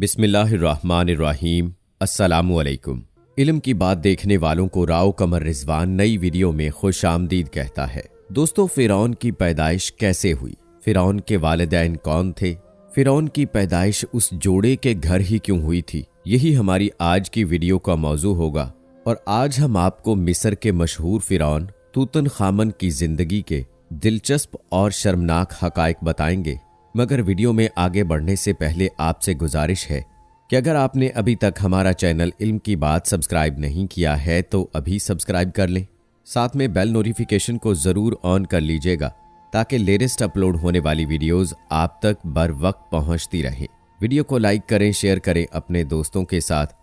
बिस्मिल्लाहिर्रहमानिर्रहीम। अस्सलामुअलैकुम। इल्म की बात देखने वालों को राव कमर रिजवान नई वीडियो में खुश आमदीद कहता है। दोस्तों, फिरौन की पैदाइश कैसे हुई? फिरौन के वालिदैन कौन थे? फिरौन की पैदाइश उस जोड़े के घर ही क्यों हुई थी? यही हमारी आज की वीडियो का मौजू होगा। और आज हम आपको मिस्र के मशहूर फिरौन तूतनखामन की जिंदगी के दिलचस्प और शर्मनाक हकायक बताएंगे। मगर वीडियो में आगे बढ़ने से पहले आपसे गुजारिश है कि अगर आपने अभी तक हमारा चैनल इल्म की बात सब्सक्राइब नहीं किया है तो अभी सब्सक्राइब कर लें। साथ में बेल नोटिफिकेशन को ज़रूर ऑन कर लीजिएगा ताकि लेटेस्ट अपलोड होने वाली वीडियोस आप तक बर वक्त पहुंचती रहें। वीडियो को लाइक करें, शेयर करें अपने दोस्तों के साथ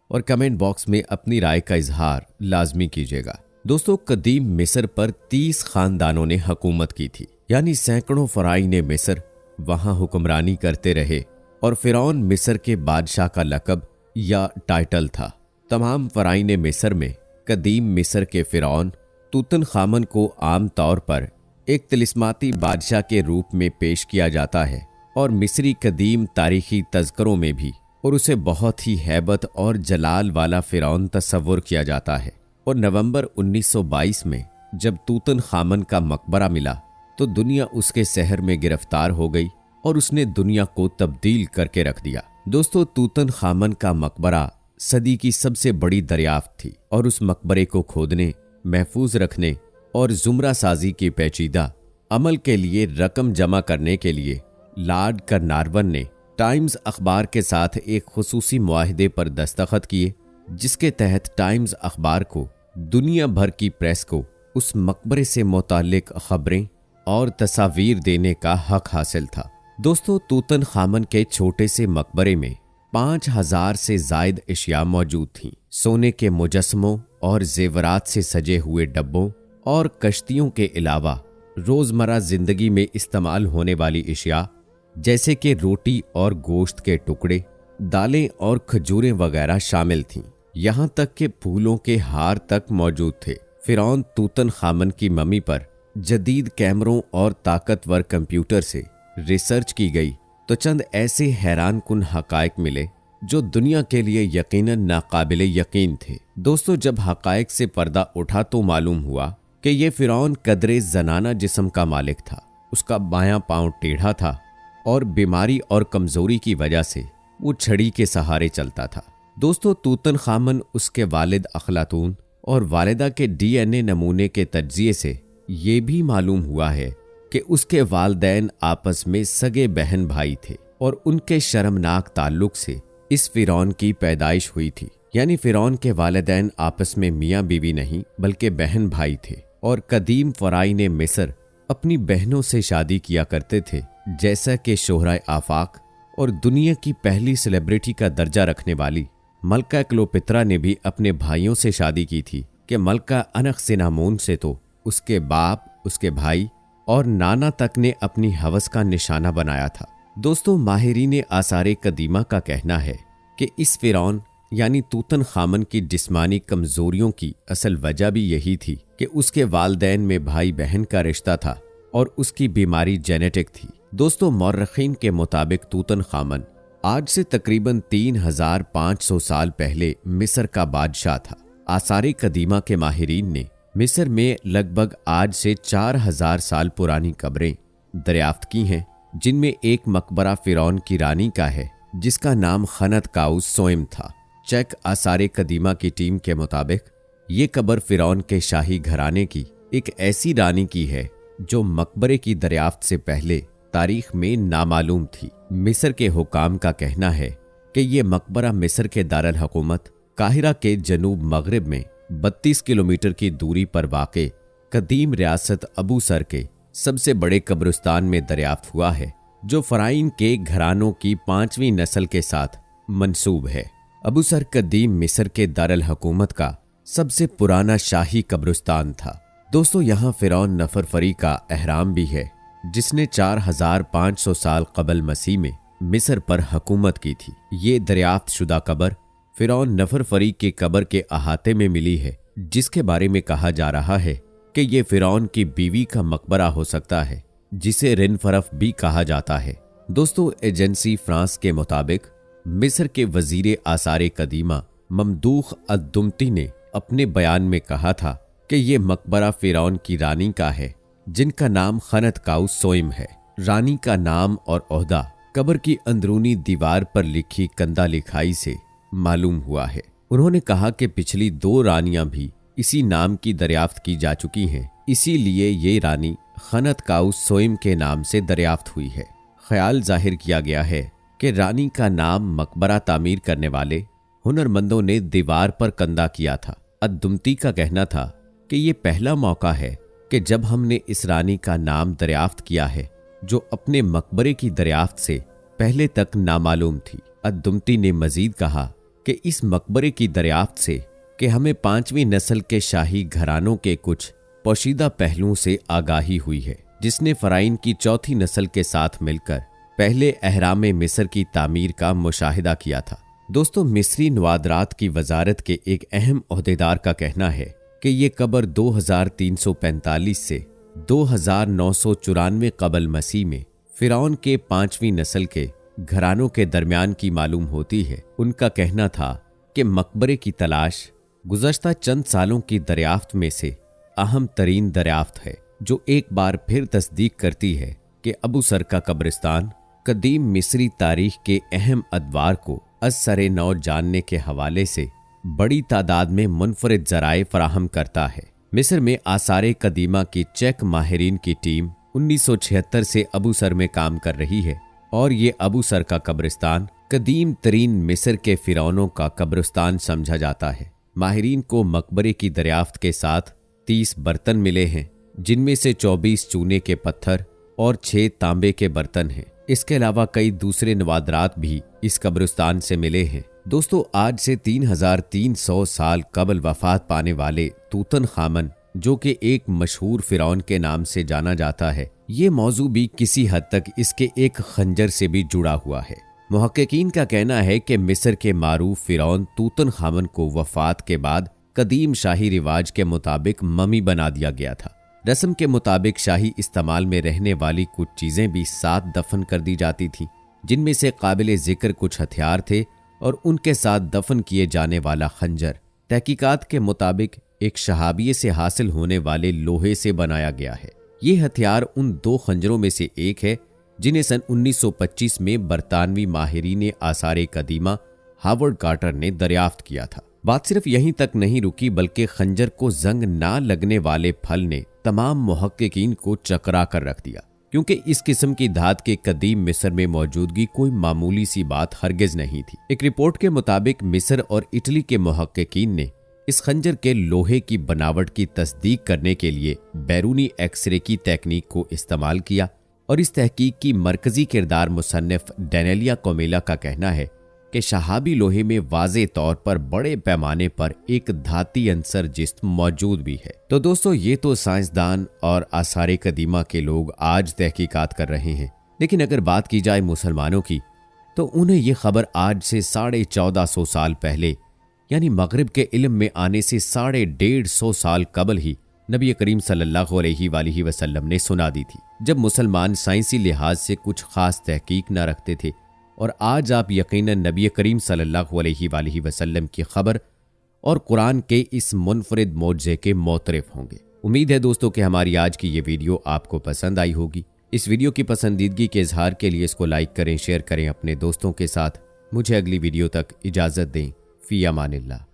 और कमेंट बॉक्स में अपनी राय का इजहार लाजमी कीजिएगा। दोस्तों, कदीम मिस्र पर 30 खानदानों ने हुकूमत की थी, यानी सैकड़ों फराईने मिस्र वहां हुक्मरानी करते रहे और फिरौन मिस्र के बादशाह का लक़ब या टाइटल था। तमाम फराईने मिस्र में कदीम मिस्र के फिरौन तूतनखामन को आम तौर पर एक तिलिस्माती बादशाह के रूप में पेश किया जाता है और मिस्री कदीम तारीखी तज़करों में भी और उसे बहुत ही हैबत और जलाल वाला फिरौन तस्वुर किया जाता है। और नवंबर 1922 में जब तूतनखामन का मकबरा मिला तो दुनिया उसके शहर में गिरफ्तार हो गई और उसने दुनिया को तब्दील करके रख दिया। दोस्तों, तूतनखामन का मकबरा सदी की सबसे बड़ी दरियाफ्त थी और उस मकबरे को खोदने, महफूज रखने और जुमरा साजी की पेचीदा अमल के लिए रकम जमा करने के लिए लॉर्ड कर्नारवन ने टाइम्स अखबार के साथ एक खुसूसी मुआहदे पर दस्तखत किए, जिसके तहत टाइम्स अखबार को दुनिया भर की प्रेस को उस मकबरे से मुताल्लिक खबरें और तस्वीर देने का हक हासिल था। दोस्तों, तूतनखामन के छोटे से मकबरे में 5000 से जायद अशिया मौजूद थीं। सोने के मुजस्समों और जेवरात से सजे हुए डब्बों और कश्तियों के अलावा रोजमर्रा जिंदगी में इस्तेमाल होने वाली अशिया जैसे कि रोटी और गोश्त के टुकड़े, दालें और खजूरें वगैरह शामिल थीं। यहाँ तक कि फूलों के हार तक मौजूद थे। फिरौन तूतनखामन की मम्मी पर जदीद कैमरों और ताकतवर कंप्यूटर से रिसर्च की गई तो चंद ऐसे हैरान कुन हकायक मिले जो दुनिया के लिए यकीनन नाकाबिले यकीन थे। दोस्तों, जब हकायक से पर्दा उठा तो मालूम हुआ कि ये फिरौन कदरे जनाना जिस्म का मालिक था। उसका बायां पांव टेढ़ा था और बीमारी और कमजोरी की वजह से वो छड़ी के सहारे चलता था। दोस्तों, तूतनखामन उसके वालिद अखलातून और वालिदा के DNA नमूने के तज्जिए से ये भी मालूम हुआ है कि उसके वालिदैन आपस में सगे बहन भाई थे और उनके शर्मनाक ताल्लुक से इस फिरौन की पैदाइश हुई थी। यानी फिरौन के वालिदैन आपस में मियाँ बीवी नहीं बल्कि बहन भाई थे और कदीम फराईने मिस्र अपनी बहनों से शादी किया करते थे, जैसा कि शोहराए आफाक और दुनिया की पहली सेलिब्रिटी का दर्जा रखने वाली मलका क्लोपेत्रा ने भी अपने भाइयों से शादी की थी कि मलका अनखसिनामून से तो उसके बाप, उसके भाई और नाना तक ने अपनी हवस का निशाना बनाया था। दोस्तों, माहिरीन आसारे कदीमा का कहना है कि इस फिरौन यानी तूतनखामन की जिस्मानी कमजोरियों की असल वजह भी यही थी कि उसके वालिदैन में भाई बहन का रिश्ता था और उसकी बीमारी जेनेटिक थी। दोस्तों, मौर्रखीन के मुताबिक तूतनखामन आज से तकरीबन 3500 साल पहले मिस्र का बादशाह था। आसारे कदीमा के माहिरीन ने मिस्र में लगभग आज से 4000 साल पुरानी कब्रें दरियाफ्त की हैं, जिनमें एक मकबरा फिरौन की रानी का है जिसका नाम खनत काउस सोइम था। चेक आसारे कदीमा की टीम के मुताबिक ये कब्र फिरौन के शाही घराने की एक ऐसी रानी की है जो मकबरे की दरियाफ्त से पहले तारीख में नामालूम थी। मिस्र के हुकाम का कहना है कि ये मकबरा मिस्र के दारुल हुकूमत काहिरा के जनूब मगरिब में 32 किलोमीटर की दूरी पर वाक़े कदीम रियासत अबू सर के सबसे बड़े कब्रिस्तान में दरियाफ्त हुआ है, जो फराइन के घरानों की 5वीं नस्ल के साथ मंसूब है। अबू सर कदीम मिस्र के दारुल हुकूमत का सबसे पुराना शाही कब्रिस्तान था। दोस्तों, यहाँ फिरौन नफरफरी का एहराम भी है जिसने 4500 साल कबल मसीह में मिस्र पर हुकूमत की थी। ये दरियाफ्त शुदा कब्र फिरौन नफरफरी के कब्र के अहाते में मिली है, जिसके बारे में कहा जा रहा है कि ये फिरौन की बीवी का मकबरा हो सकता है, जिसे रिनफरफ भी कहा जाता है। दोस्तों, एजेंसी फ्रांस के मुताबिक मिस्र के वजीर आसारे कदीमा ममदूख अद्दुम्ती ने अपने बयान में कहा था कि ये मकबरा फिरौन की रानी का है, जिनका नाम खनतकाउ सोइम है। रानी का नाम और ओहदा कब्र की अंदरूनी दीवार पर लिखी कंदा लिखाई से मालूम हुआ है। उन्होंने कहा कि पिछली 2 रानियां भी इसी नाम की दरियाफ्त की जा चुकी हैं, इसीलिए ये रानी खनतकाउ सोइम के नाम से दरियाफ्त हुई है। ख्याल जाहिर किया गया है कि रानी का नाम मकबरा तामीर करने वाले हुनरमंदों ने दीवार पर कंदा किया था। अद्दुम्ती का कहना था कि ये पहला मौका है कि जब हमने इस रानी का नाम दरियाफ्त किया है जो अपने मकबरे की दरियाफ्त से पहले तक नामालूम थी। अद्दुम्ती ने मजीद कहा कि इस मकबरे की दरियाफ्त से कि हमें 5वीं नस्ल के शाही घरानों के कुछ पोशीदा पहलुओं से आगाही हुई है, जिसने फराइन की 4थी नस्ल के साथ मिलकर पहले अहराम मिस्र की तामीर का मुशाहिदा किया था। दोस्तों, मिस्री नवादरात की वजारत के एक अहम ओहदेदार का कहना है कि ये कब्र 2345 से 2994 कबल मसीह में फिरौन के 5वीं नस्ल के घरानों के दरमियान की मालूम होती है। उनका कहना था कि मकबरे की तलाश गुज़श्ता चंद सालों की दरियाफ्त में से अहम तरीन दरियाफ्त है, जो एक बार फिर तस्दीक करती है कि अबू सर का कब्रिस्तान कदीम मिस्री तारीख के अहम अदवार को असरे नौ जानने के हवाले से बड़ी तादाद में मुनफरिद ज़राए फराहम करता है। मिस्र में आसारे कदीमा की चेक माहिरीन की टीम 1976 से अबू सर में काम कर रही है और ये अबू सर का कब्रिस्तान कदीम तरीन मिस्र के फिरौनों का कब्रिस्तान समझा जाता है। माहिरीन को मकबरे की दरियाफ्त के साथ 30 बर्तन मिले हैं, जिनमें से 24 चूने के पत्थर और 6 तांबे के बर्तन हैं। इसके अलावा कई दूसरे नवादरात भी इस कब्रिस्तान से मिले हैं। दोस्तों, आज से 3300 साल कबल वफात पाने वाले तूतन खामन, जो कि एक मशहूर फिरौन के नाम से जाना जाता है, ये मौजू भी किसी हद तक इसके एक खंजर से भी जुड़ा हुआ है। मुहक्किकीन का कहना है कि मिस्र के मारूफ फिरौन तूतन खामन को वफात के बाद कदीम शाही रिवाज के मुताबिक ममी बना दिया गया था। रस्म के मुताबिक शाही इस्तेमाल में रहने वाली कुछ चीजें भी साथ दफन कर दी जाती थीं, जिनमें से काबिल जिक्र कुछ हथियार थे और उनके साथ दफन किए जाने वाला खंजर तहकीकात के मुताबिक एक शहाबिये से हासिल होने वाले लोहे से बनाया गया है। ये हथियार उन 2 खंजरों में से एक है जिन्हें सन 1925 में बरतानवी माहिरीन आसारे कदीमा हावर्ड कार्टर ने दरियाफ्त किया था। बात सिर्फ यहीं तक नहीं रुकी, बल्कि खंजर को जंग ना लगने वाले फल ने तमाम मुहक्किकीन को चकरा कर रख दिया, क्योंकि इस किस्म की धात के कदीम मिस्र में मौजूदगी कोई मामूली सी बात हरगिज नहीं थी। एक रिपोर्ट के मुताबिक मिस्र और इटली के मुहक्किकीन ने इस खंजर के लोहे की बनावट की तस्दीक करने के लिए बैरूनी एक्सरे की तकनीक को इस्तेमाल किया और इस तहकीक की मरकजी किरदार मुसन्निफ डेनेलिया कोमेला का कहना है कि शहाबी लोहे में वाज़े तौर पर बड़े पैमाने पर एक धाती अंसर जिस्म मौजूद भी है। तो दोस्तों, ये तो साइंसदान और आसारे कदीमा के लोग आज तहकीकात कर रहे हैं, लेकिन अगर बात की जाए मुसलमानों की, तो उन्हें ये खबर आज से 1450 साल पहले, यानी मगरिब के इल्म में आने से 150 साल कबल ही नबी करीम सल्लल्लाहु अलैहि वसल्लम ने सुना दी थी, जब मुसलमान साइंसी लिहाज से कुछ खास तहकीक न रखते थे। और आज आप यकीनन नबी करीम सल्लल्लाहु अलैहि वसल्लम की खबर और कुरान के इस मुनफरिद मौजज़े के मोतरफ होंगे। उम्मीद है दोस्तों कि हमारी आज की ये वीडियो आपको पसंद आई होगी। इस वीडियो की पसंदीदगी के इजहार के लिए इसको लाइक करें, शेयर करें अपने दोस्तों के साथ। मुझे अगली वीडियो तक इजाज़त दें। फ़ी अमानिल्लाह।